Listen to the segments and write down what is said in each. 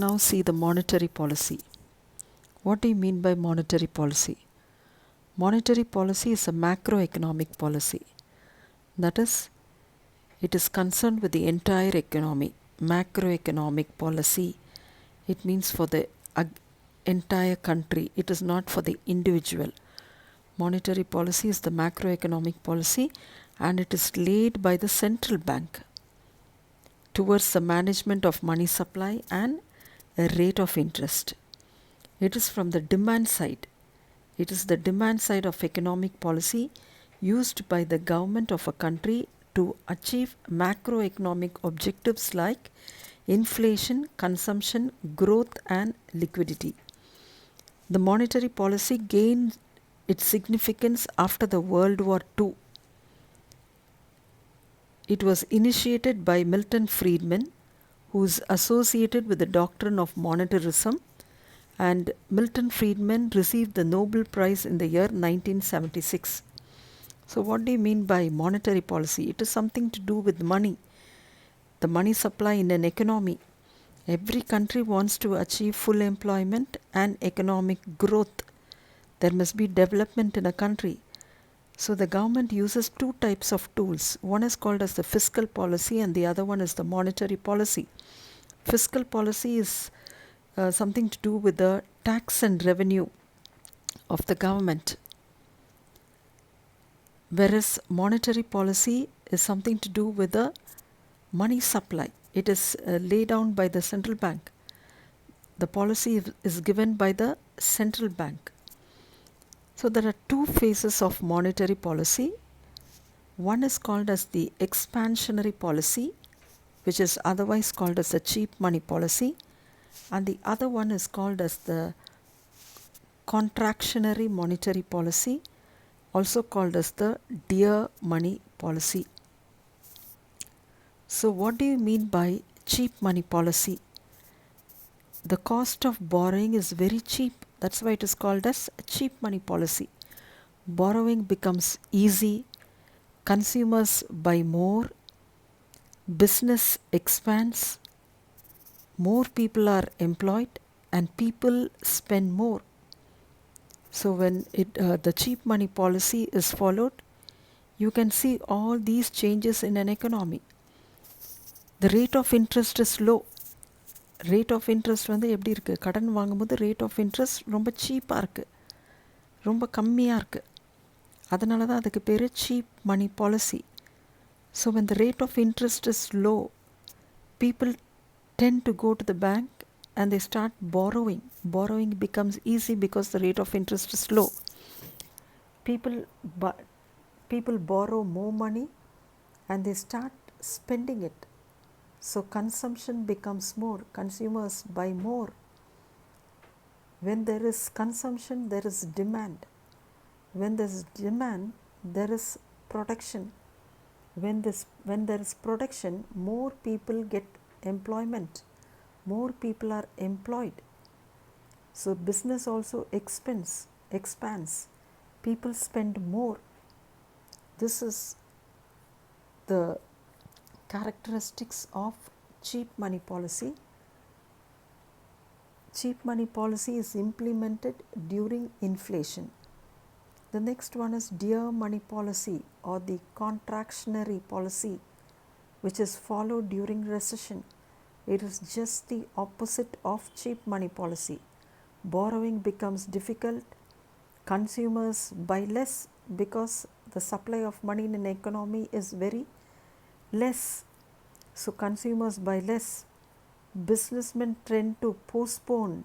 Now see the monetary policy. What do you mean by monetary policy? Monetary policy is a macroeconomic policy. That is, it is concerned with the entire economy. Macroeconomic policy, it means for the entire country. It is not for the individual. Monetary policy is the macroeconomic policy, and it is laid by the central bank towards the management of money supply and a rate of interest. It is from the demand side. It is the demand side of economic policy used by the government of a country to achieve macroeconomic objectives like inflation, consumption, growth, and liquidity. The monetary policy gained its significance after the World War II. It was initiated by Milton Friedman, who is associated with the doctrine of monetarism, and Milton Friedman received the Nobel Prize in the year 1976. So what do you mean by monetary policy? It is something to do with money, the money supply in an economy. Every country wants to achieve full employment and economic growth. There must be development in a country. So the government uses two types of tools. One is called as the fiscal policy and the other one is the monetary policy. Fiscal policy is something to do with the tax and revenue of the government, whereas monetary policy is something to do with the money supply. It is laid down by the central bank. The policy is given by the central bank. So there are two phases of monetary policy. One is called as the expansionary policy, which is otherwise called as the cheap money policy, and the other one is called as the contractionary monetary policy, also called as the dear money policy. So what do you mean by cheap money policy? The cost of borrowing is very cheap. That's why it is called as cheap money policy. Borrowing becomes easy, consumers buy more, business expands, more people are employed, and people spend more. So when the cheap money policy is followed, you can see all these changes in an economy. The rate of interest is low. Rate of interest வந்து எப்படி இருக்குது? கடன் வாங்கும்போது rate of interest ரொம்ப சீப்பாக இருக்குது, ரொம்ப கம்மியாக இருக்குது. அதனால தான் அதுக்கு பேர் cheap money policy. So when the rate of interest is low, people tend to go to the bank and they start borrowing. Borrowing becomes easy because the rate of interest is low. People borrow more money and they start spending it. So consumption becomes more, consumers buy more. When there is consumption, there is demand. When there is demand, there is production. When there is production, more people get employment. More people are employed. So business also expands. People spend more. This is the characteristics of cheap money policy. Cheap money policy is implemented during inflation. The next one is dear money policy or the contractionary policy, which is followed during recession. It is just the opposite of cheap money policy. Borrowing becomes difficult. Consumers buy less because the supply of money in an economy is very less. So consumers buy less. Businessmen tend to postpone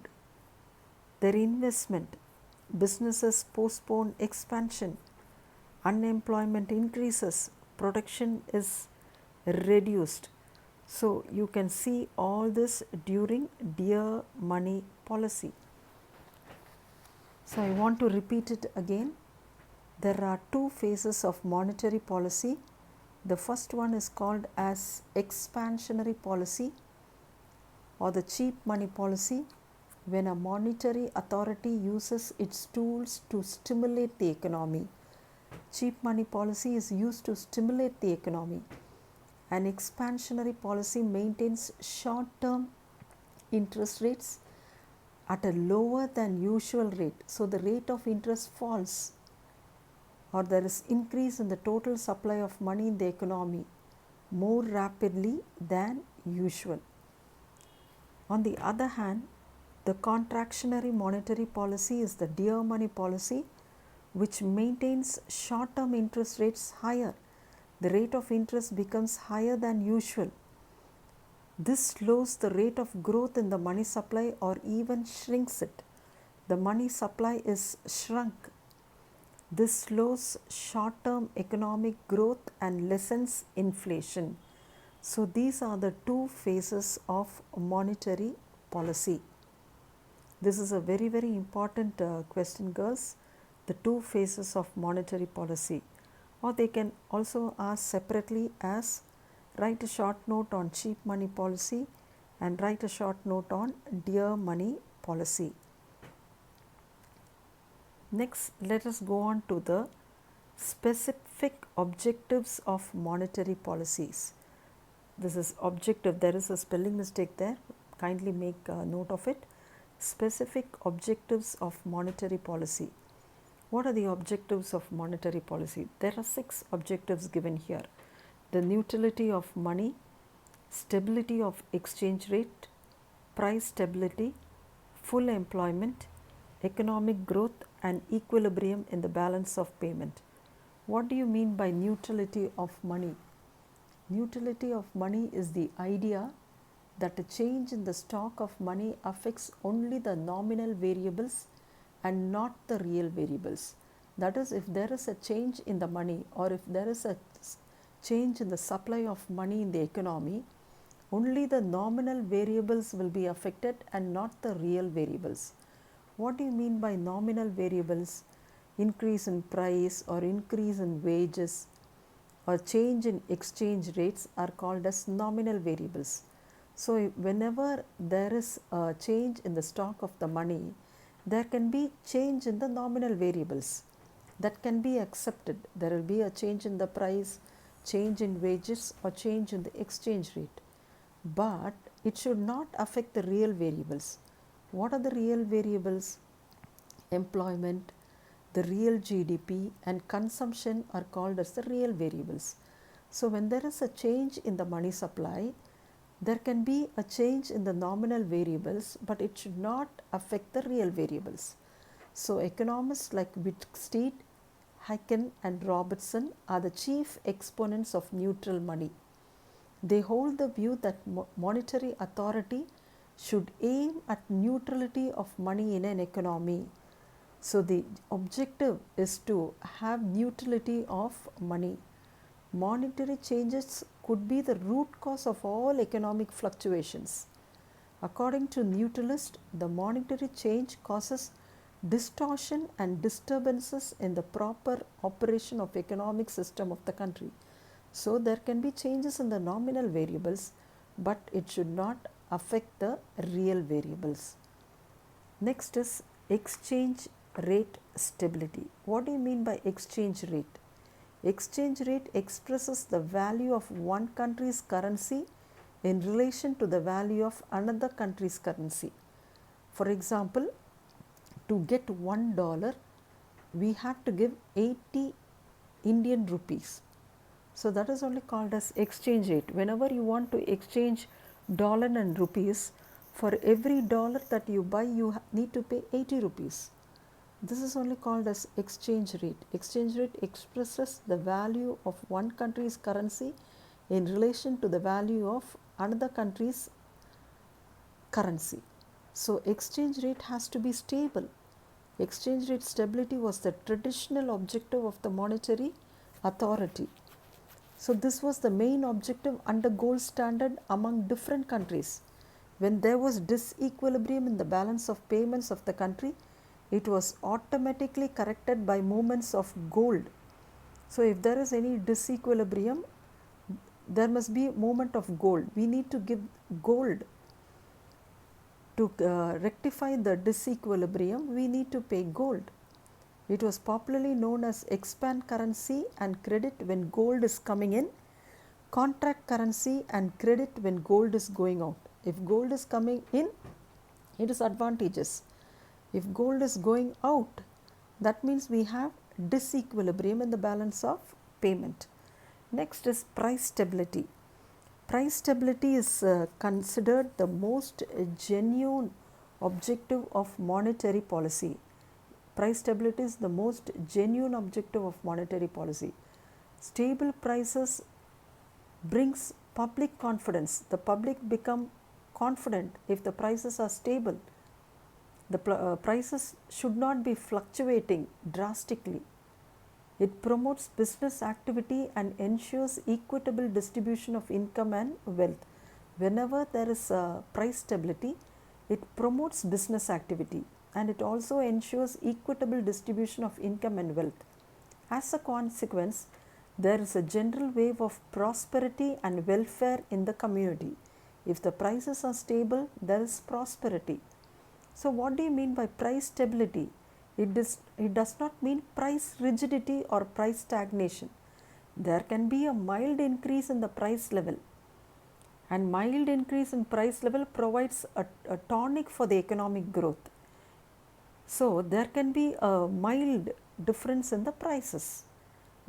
their investment. Businesses postpone expansion. Unemployment increases. Production is reduced. So you can see all this during dear money policy. So I want to repeat it again. There are two phases of monetary policy. The first one is called as expansionary policy or the cheap money policy, when a monetary authority uses its tools to stimulate the economy. Cheap money policy is used to stimulate the economy. An expansionary policy maintains short-term interest rates at a lower than usual rate. So the rate of interest falls, or there is increase in the total supply of money in the economy more rapidly than usual. On the other hand, the contractionary monetary policy is the dear money policy, which maintains short-term interest rates higher. The rate of interest becomes higher than usual. This slows the rate of growth in the money supply or even shrinks it. The money supply is shrunk. This slows short-term economic growth and lessens inflation. So these are the two phases of monetary policy. This is a very, very important question, girls. The two phases of monetary policy. Or they can also ask separately as write a short note on cheap money policy and write a short note on dear money policy. Next, let us go on to the specific objectives of monetary policies. This is objective. There is a spelling mistake there. Kindly make a note of it. Specific objectives of monetary policy. What are the objectives of monetary policy? There are 6 objectives given here. The neutrality of money, stability of exchange rate, price stability, full employment, economic growth and equilibrium in the balance of payment. What do you mean by neutrality of money? Neutrality of money is the idea that a change in the stock of money affects only the nominal variables and not the real variables. That is, if there is a change in the money or if there is a change in the supply of money in the economy, only the nominal variables will be affected and not the real variables. What do you mean by nominal variables? Increase in price or increase in wages or change in exchange rates are called as nominal variables. So whenever there is a change in the stock of the money, there can be change in the nominal variables that can be accepted. There will be a change in the price, change in wages or change in the exchange rate, but it should not affect the real variables. What are the real variables? Employment, the real GDP and consumption are called as the real variables. So when there is a change in the money supply, there can be a change in the nominal variables, but it should not affect the real variables. So economists like Wittsteed, Haken and Robertson are the chief exponents of neutral money. They hold the view that monetary authority should aim at neutrality of money in an economy. So the objective is to have neutrality of money. Monetary changes could be the root cause of all economic fluctuations. According to neutralists, the monetary change causes distortion and disturbances in the proper operation of economic system of the country. So there can be changes in the nominal variables, but it should not affect the real variables. Next is exchange rate stability. What do you mean by exchange rate? Exchange rate expresses the value of one country's currency in relation to the value of another country's currency. For example, to get $1, we have to give 80 Indian rupees. So that is only called as exchange rate. Whenever you want to exchange dollar and rupees, for every dollar that you buy, you need to pay 80 rupees. This is only called as exchange rate. Exchange rate expresses the value of one country's currency in relation to the value of another country's currency. So exchange rate has to be stable. Exchange rate stability was the traditional objective of the monetary authority. So this was the main objective under gold standard among different countries. When there was disequilibrium in the balance of payments of the country, it was automatically corrected by movements of gold. So if there is any disequilibrium, there must be movement of gold. We need to give gold. To rectify the disequilibrium, we need to pay gold. It was popularly known as expand currency and credit when gold is coming in, contract currency and credit when gold is going out. If gold is coming in, it is advantageous. If gold is going out, that means we have disequilibrium in the balance of payment. Next is price stability. Price stability is considered the most genuine objective of monetary policy. Price stability is the most genuine objective of monetary policy. Stable prices brings public confidence. The public become confident if the prices are stable. The prices should not be fluctuating drastically. It promotes business activity and ensures equitable distribution of income and wealth. Whenever there is price stability, it promotes business activity and it also ensures equitable distribution of income and wealth. As a consequence, there is a general wave of prosperity and welfare in the community. If the prices are stable, there is prosperity. So what do you mean by price stability? It does not mean price rigidity or price stagnation. There can be a mild increase in the price level, and mild increase in price level provides a tonic for the economic growth. So there can be a mild difference in the prices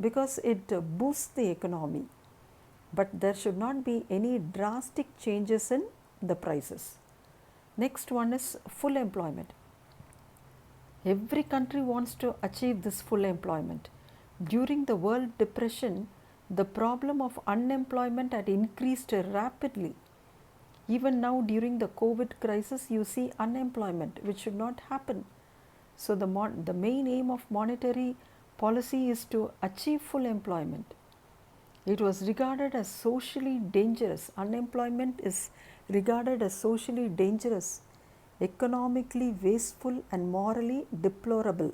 because it boosts the economy, but there should not be any drastic changes in the prices. Next one is full employment. Every country wants to achieve this full employment. During the World Depression, the problem of unemployment had increased rapidly. Even now during the COVID crisis, you see unemployment, which should not happen. So the main aim of monetary policy is to achieve full employment. It was regarded as socially dangerous. Unemployment is regarded as socially dangerous, economically wasteful and morally deplorable.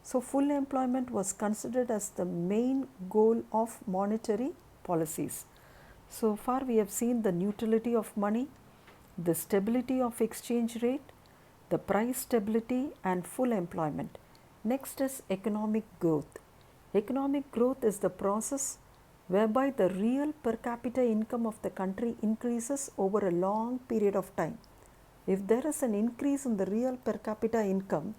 So full employment was considered as the main goal of monetary policies. So far we have seen the neutrality of money, the stability of exchange rate, the price stability and full employment. Next is economic growth. Economic growth is the process whereby the real per capita income of the country increases over a long period of time. If there is an increase in the real per capita income,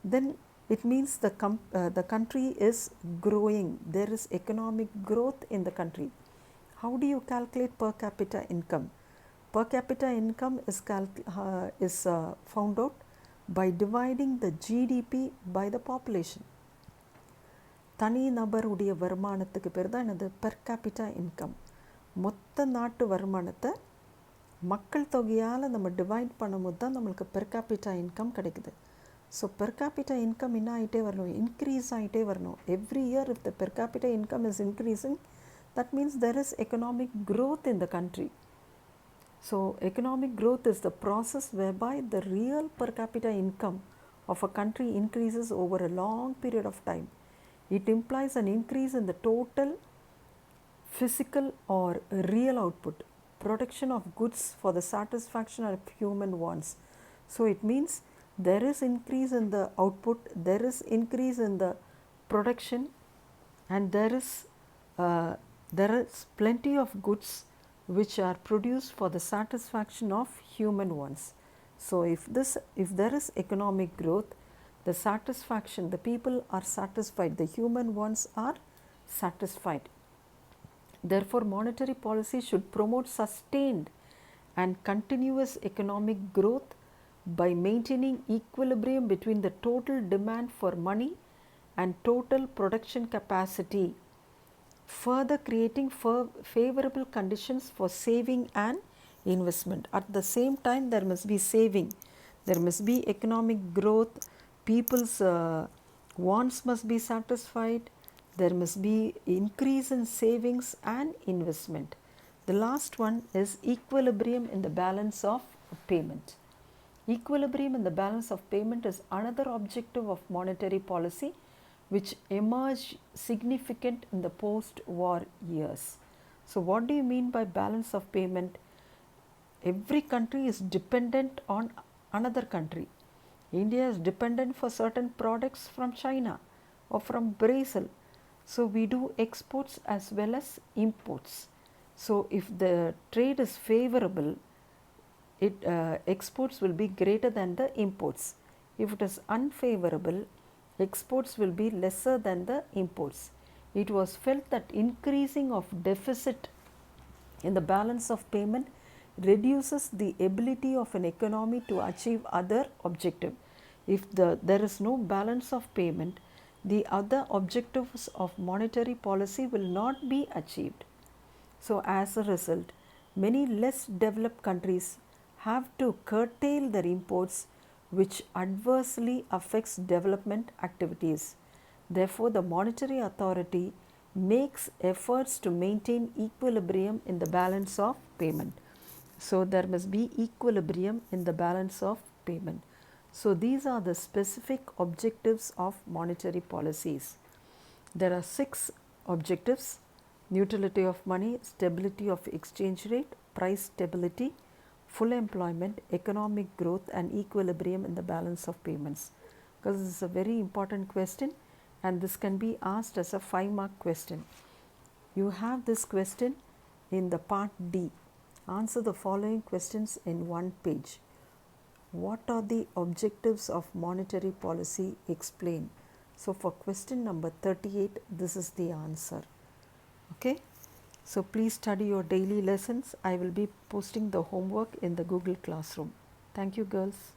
then it means the country is growing. There is economic growth in the country. How do you calculate per capita income? Per capita income is found out by dividing the GDP by the population. தனி நபருடைய வருமானத்துக்கு பேர் தான் என்னது per capita income. மொத்த நாட்டு வருமானத்தை மக்கள் தொகையால் நம்ம டிவைட் பண்ணும்போது தான் நம்மளுக்கு பெர் கேபிட்டா இன்கம் கிடைக்குது. ஸோ பெர் கேபிட்டா இன்கம் என்ன ஆகிட்டே வரணும், இன்க்ரீஸ் ஆகிட்டே வரணும். Every year if the per capita income is increasing, that means there is economic growth in the country. So economic growth is the process whereby the real per capita income of a country increases over a long period of time. It implies an increase in the total physical or real output, production of goods for the satisfaction of human wants. So it means there is increase in the output, there is increase in the production, and there is plenty of goods which are produced for the satisfaction of human wants. So if there is economic growth, the satisfaction, the people are satisfied, the human wants are satisfied. Therefore monetary policy should promote sustained and continuous economic growth by maintaining equilibrium between the total demand for money and total production capacity, further creating favorable conditions for saving and investment. At the same time, there must be saving, there must be economic growth, people's wants must be satisfied, there must be increase in savings and investment. The last one is equilibrium in the balance of payment. Equilibrium in the balance of payment is another objective of monetary policy which emerged significant in the post-war years. So what do you mean by balance of payment? Every country is dependent on another country. India is dependent for certain products from China or from Brazil. So we do exports as well as imports. So if the trade is favorable, exports will be greater than the imports. If it is unfavorable, exports will be lesser than the imports. It was felt that increasing of deficit in the balance of payment reduces the ability of an economy to achieve other objective. If there is no balance of payment, the other objectives of monetary policy will not be achieved. So, as a result, many less developed countries have to curtail their imports, which adversely affects development activities. Therefore, the monetary authority makes efforts to maintain equilibrium in the balance of payment. So, there must be equilibrium in the balance of payment. So, these are the specific objectives of monetary policies. There are 6 objectives: neutrality of money, stability of exchange rate, price stability, full employment, economic growth, and equilibrium in the balance of payments. Because this is a very important question, and this can be asked as a 5-mark question. You have this question in the part D. Answer the following questions in one page. What are the objectives of monetary policy? Explain. So, for question number 38, this is the answer. Okay. So, please study your daily lessons. I will be posting the homework in the Google Classroom. Thank you, girls.